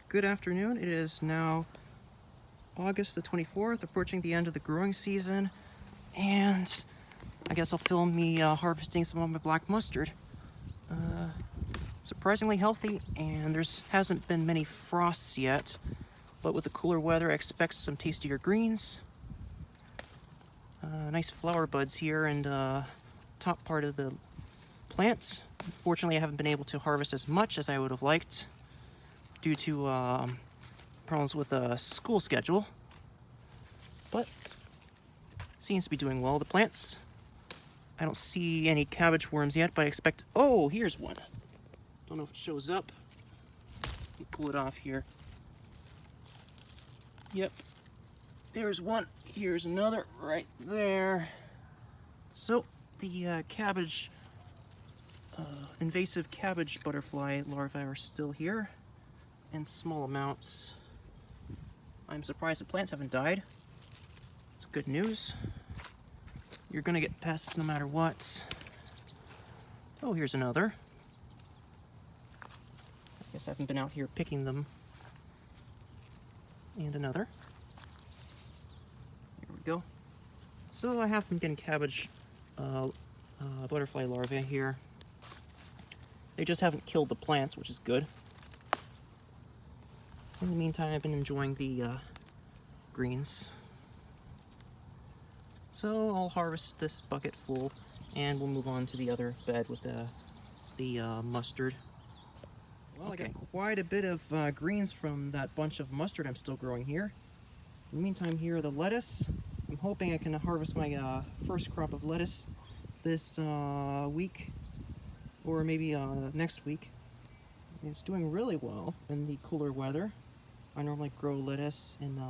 Good afternoon. It is now August the 24th, approaching the end of the growing season, and I guess I'll film me harvesting some of my black mustard. Surprisingly healthy, and hasn't been many frosts yet, but with the cooler weather I expect some tastier greens. Nice flower buds here and top part of the plant. Unfortunately, I haven't been able to harvest as much as I would have liked due to problems with the school schedule, but seems to be doing well. The plants, I don't see any cabbage worms yet, but I expect, oh, here's one. Don't know if it shows up. Let me pull it off here. Yep, there's one. Here's another right there. So the invasive cabbage butterfly larvae are still here in small amounts. I'm surprised the plants haven't died. It's good news. You're gonna get pests no matter what. Oh, here's another. I guess I haven't been out here picking them. And another. Here we go. So I have been getting cabbage butterfly larvae here. They just haven't killed the plants, which is good. In the meantime, I've been enjoying the greens. So I'll harvest this bucket full, and we'll move on to the other bed with the mustard. Well, okay. I got quite a bit of greens from that bunch of mustard I'm still growing here. In the meantime, here are the lettuce. I'm hoping I can harvest my first crop of lettuce this week, or maybe next week. It's doing really well in the cooler weather. I normally grow lettuce in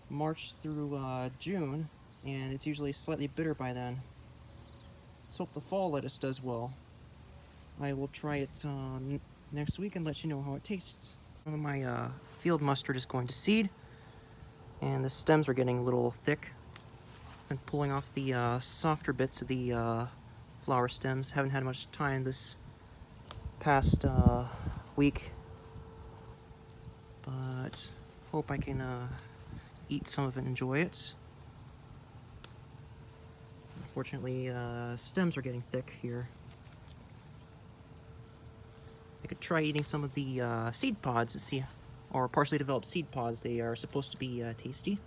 March through June, and it's usually slightly bitter by then. So hope the fall lettuce does well. I will try it next week and let you know how it tastes. Some of my field mustard is going to seed, and the stems are getting a little thick. I'm pulling off the softer bits of the flower stems. Haven't had much time this past week, but hope I can eat some of it and enjoy it. Unfortunately, stems are getting thick here. I could try eating some of the seed pods and see, or partially developed seed pods. They are supposed to be tasty.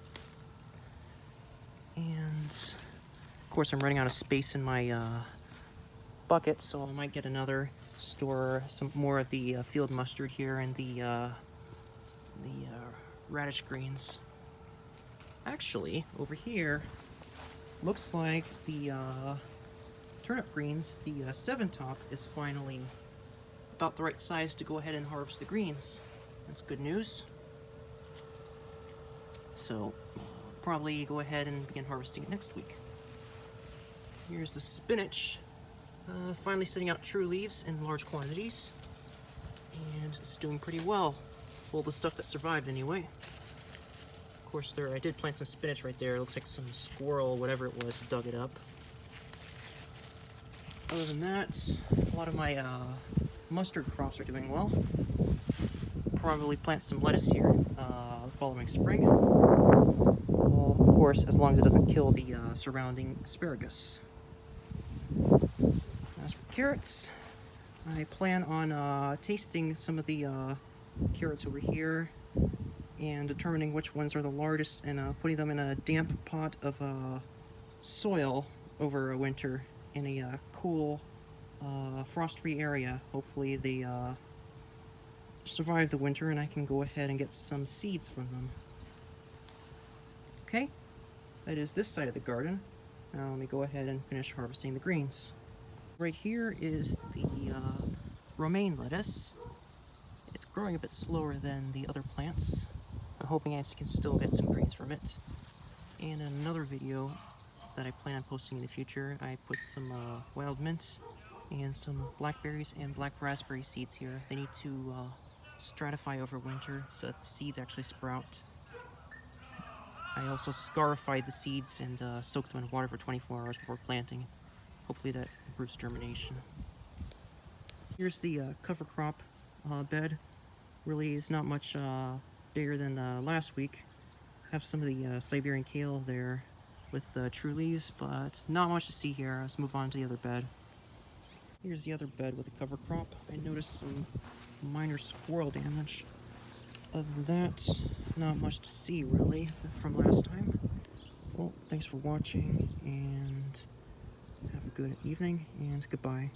And of course, I'm running out of space in my bucket, so I might get another, store some more of the field mustard here and the radish greens. Actually, over here, looks like the turnip greens, the 7-top, is finally about the right size to go ahead and harvest the greens. That's good news. So, probably go ahead and begin harvesting it next week. Here's the spinach. Finally setting out true leaves in large quantities, and it's doing pretty well. Well, the stuff that survived anyway. Of course, I did plant some spinach right there. It looks like some squirrel, whatever it was, dug it up. Other than that, a lot of my mustard crops are doing well. Probably plant some lettuce here the following spring. Well, of course, as long as it doesn't kill the surrounding asparagus. As for carrots, I plan on tasting some of the carrots over here and determining which ones are the largest and putting them in a damp pot of soil over a winter in a cool, frost-free area. Hopefully they survive the winter and I can go ahead and get some seeds from them. Okay, that is this side of the garden. Now let me go ahead and finish harvesting the greens. Right here is the romaine lettuce. It's growing a bit slower than the other plants. I'm hoping I can still get some greens from it. And in another video that I plan on posting in the future, I put some wild mint and some blackberries and black raspberry seeds here. They need to stratify over winter so that the seeds actually sprout. I also scarified the seeds and soaked them in water for 24 hours before planting. Hopefully that improves germination. Here's the cover crop bed. really is not much bigger than last week. Have some of the Siberian kale there with true leaves, but not much to see here. Let's move on to the other bed. Here's the other bed with a cover crop. I noticed some minor squirrel damage. Other than that, not much to see really from last time. Well, thanks for watching, and have a good evening, and goodbye.